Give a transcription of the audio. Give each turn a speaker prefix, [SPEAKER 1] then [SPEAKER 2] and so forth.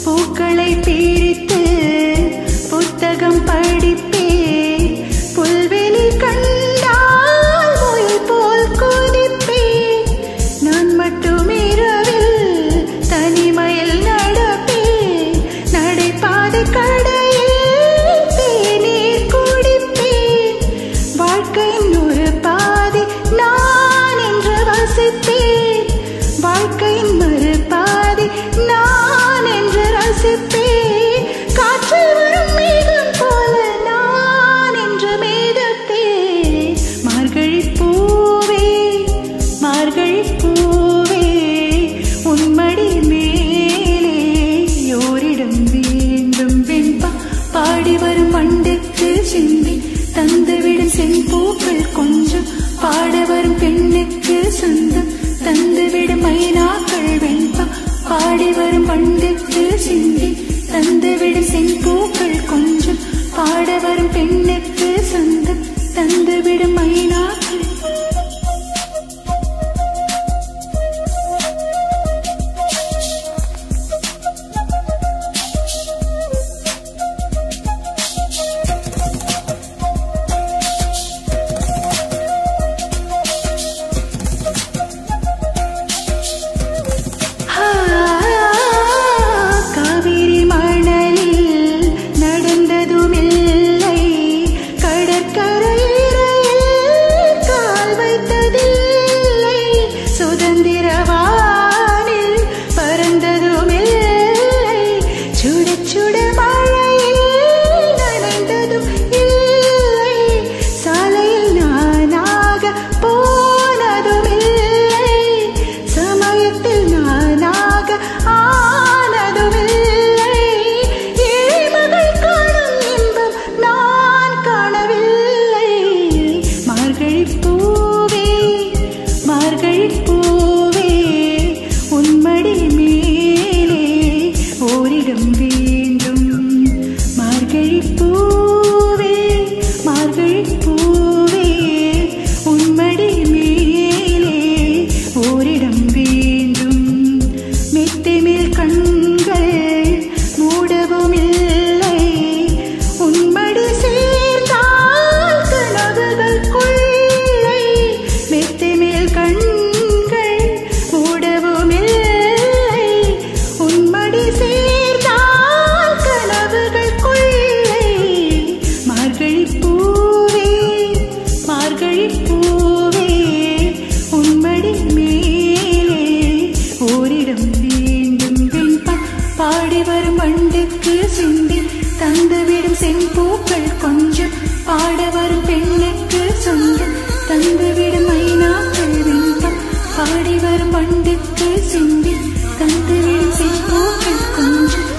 [SPEAKER 1] பூக்களை பிரித்து புத்தகம் படிப்பேன். புல்வெளி கண்டால் முயல் போல் குதிப்பேன். நான் மட்டும் இரவில் தனிமையில் நடப்பேன். நடைபாதை கடையில் தேநீர் குடிப்பேன். வாழ்க்கையின் ஒரு பாதி நான் என்று வசிப்பேன். வாழ்க்கையின் மறு பாதி நான் என்று ரசிப்பேன். காற்றில் வரும் மேகம் போல நான் என்று மேகப்பேன். மார்கழி பூவே மார்கழி பூவே உன்மடி மேலே ஓரிடம் வேண்டும் வெண்பா. பாடி வரும் வண்டுக்கு சிந்தி தந்துவிடும் செம்பூக்கள் கொஞ்சம். பாட வரும் பெண்ணுக்கு சொந்தம் தந்துவிடும் மைனாக்கள் வெண்பா. பாடி வரும் வண்டுக்கு சிந்தி தந்துவிடும் செம்பூக்கள் கொஞ்சம். பாட வரும் பெண்ணுக்கு சொந்தம் தந்துவிடும் மைனாக்கள். பாடி வரும் வண்டுக்கு சிந்தி தந்துவிடும் செம்பூக்கள் கொஞ்சம். பாட வரும் பெண்ணுக்கு சொந்தம் தந்துவிடும் மைனாக்கள் வெண்பா. பாடி வரும் வண்டுக்கு சிந்தி தந்துவிடும் செம்பூக்கள் கொஞ்சம்.